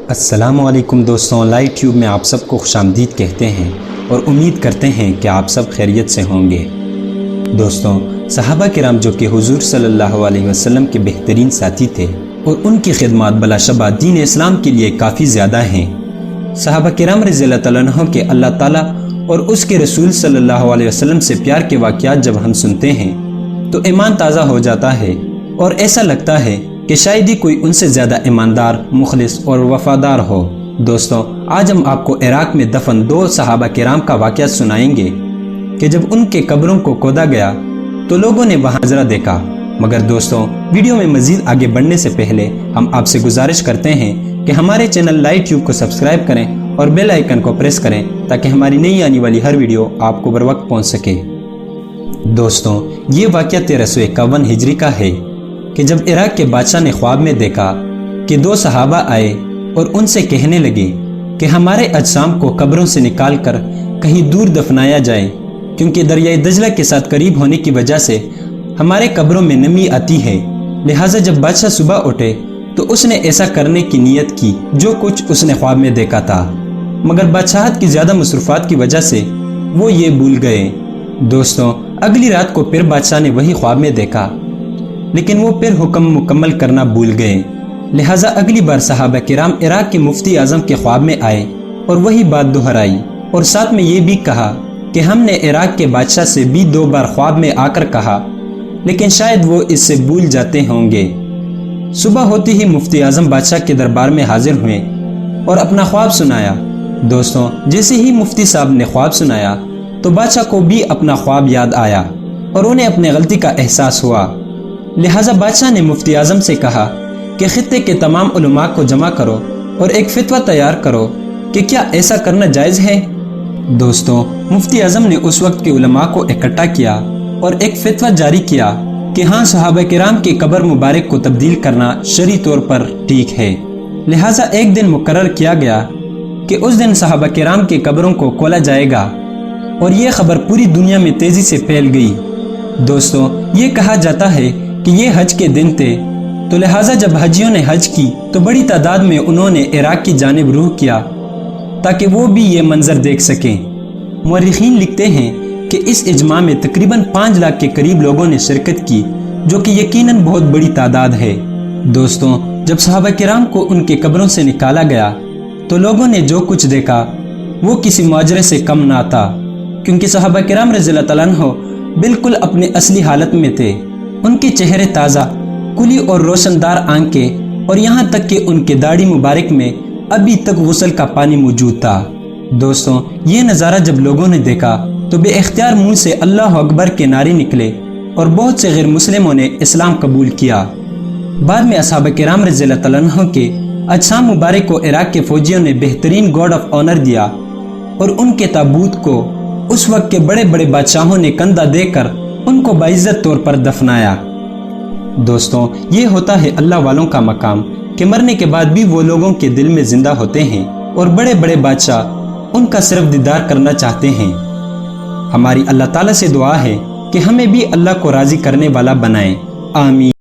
السلام علیکم دوستوں، لائٹ ٹیوب میں آپ سب کو خوشامدید کہتے ہیں اور امید کرتے ہیں کہ آپ سب خیریت سے ہوں گے۔ دوستوں، صحابہ کرام جو کہ حضور صلی اللہ علیہ وسلم کے بہترین ساتھی تھے اور ان کی خدمات بلا شبہ دین اسلام کے لیے کافی زیادہ ہیں۔ صحابہ کرام رضی اللہ تعالیٰ عنہ کے اللہ تعالیٰ اور اس کے رسول صلی اللہ علیہ وسلم سے پیار کے واقعات جب ہم سنتے ہیں تو ایمان تازہ ہو جاتا ہے اور ایسا لگتا ہے کہ شاید ہی کوئی ان سے زیادہ ایماندار، مخلص اور وفادار ہو۔ دوستوں، آج ہم آپ کو عراق میں دفن 2 صحابہ کرام کا واقعہ سنائیں گے کہ جب ان کے قبروں کو کھودا گیا تو لوگوں نے وہاں نظارہ دیکھا۔ مگر دوستوں، ویڈیو میں مزید آگے بڑھنے سے پہلے ہم آپ سے گزارش کرتے ہیں کہ ہمارے چینل لائٹ ٹیوب کو سبسکرائب کریں اور بیل آئیکن کو پریس کریں تاکہ ہماری نئی آنے والی ہر ویڈیو آپ کو بر وقت پہنچ سکے۔ دوستوں، یہ واقعہ 1351 ہجری کا ہے کہ جب عراق کے بادشاہ نے خواب میں دیکھا کہ 2 صحابہ آئے اور ان سے کہنے لگے کہ ہمارے اجسام کو قبروں سے نکال کر کہیں دور دفنایا جائے، کیونکہ دریائے دجلہ کے ساتھ قریب ہونے کی وجہ سے ہمارے قبروں میں نمی آتی ہے۔ لہٰذا جب بادشاہ صبح اٹھے تو اس نے ایسا کرنے کی نیت کی جو کچھ اس نے خواب میں دیکھا تھا، مگر بادشاہت کی زیادہ مصروفات کی وجہ سے وہ یہ بھول گئے۔ دوستوں، اگلی رات کو پھر بادشاہ نے وہی خواب میں دیکھا، لیکن وہ پھر حکم مکمل کرنا بھول گئے۔ لہٰذا اگلی بار صحابہ کرام عراق کے مفتی اعظم کے خواب میں آئے اور وہی بات دہرائی، اور ساتھ میں یہ بھی کہا کہ ہم نے عراق کے بادشاہ سے بھی 2 بار خواب میں آ کر کہا، لیکن شاید وہ اس سے بھول جاتے ہوں گے۔ صبح ہوتی ہی مفتی اعظم بادشاہ کے دربار میں حاضر ہوئے اور اپنا خواب سنایا۔ دوستوں، جیسے ہی مفتی صاحب نے خواب سنایا تو بادشاہ کو بھی اپنا خواب یاد آیا اور انہیں اپنے غلطی کا احساس ہوا۔ لہٰذا بادشاہ نے مفتی اعظم سے کہا کہ خطے کے تمام علماء کو جمع کرو اور ایک فتویٰ تیار کرو کہ کیا ایسا کرنا جائز ہے۔ دوستوں، مفتی اعظم نے اس وقت کے علماء کو اکٹھا کیا اور ایک فتویٰ جاری کیا کہ ہاں، صحابہ کرام کی قبر مبارک کو تبدیل کرنا شرعی طور پر ٹھیک ہے۔ لہٰذا ایک دن مقرر کیا گیا کہ اس دن صحابہ کرام کی قبروں کو کھولا جائے گا، اور یہ خبر پوری دنیا میں تیزی سے پھیل گئی۔ دوستوں، یہ کہا جاتا ہے کہ یہ حج کے دن تھے، تو لہٰذا جب حجیوں نے حج کی تو بڑی تعداد میں انہوں نے عراق کی جانب رخ کیا تاکہ وہ بھی یہ منظر دیکھ سکیں۔ مورخین لکھتے ہیں کہ اس اجماع میں تقریباً 5 لاکھ کے قریب لوگوں نے شرکت کی، جو کہ یقیناً بہت بڑی تعداد ہے۔ دوستوں، جب صحابہ کرام کو ان کے قبروں سے نکالا گیا تو لوگوں نے جو کچھ دیکھا وہ کسی معجزے سے کم نہ تھا، کیونکہ صحابہ کرام رضی اللہ تعالیٰ عنہ بالکل اپنے اصلی حالت میں تھے۔ ان کے چہرے تازہ، کھلی اور روشن دار آنکھیں، اور یہاں تک کہ ان کے داڑھی مبارک میں ابھی تک غسل کا پانی موجود تھا۔ دوستوں، یہ نظارہ جب لوگوں نے دیکھا تو بے اختیار منہ سے اللہ اکبر کے نعرے نکلے اور بہت سے غیر مسلموں نے اسلام قبول کیا۔ بعد میں اصحاب کرام رضی اللہ تعالیٰ عنہ کے اجسام مبارک کو عراق کے فوجیوں نے بہترین گارڈ آف آنر دیا، اور ان کے تابوت کو اس وقت کے بڑے بڑے بادشاہوں نے کندھا دے کر ان کو باعزت طور پر دفنایا۔ دوستوں، یہ ہوتا ہے اللہ والوں کا مقام کہ مرنے کے بعد بھی وہ لوگوں کے دل میں زندہ ہوتے ہیں، اور بڑے بڑے بادشاہ ان کا صرف دیدار کرنا چاہتے ہیں۔ ہماری اللہ تعالیٰ سے دعا ہے کہ ہمیں بھی اللہ کو راضی کرنے والا بنائے۔ آمین۔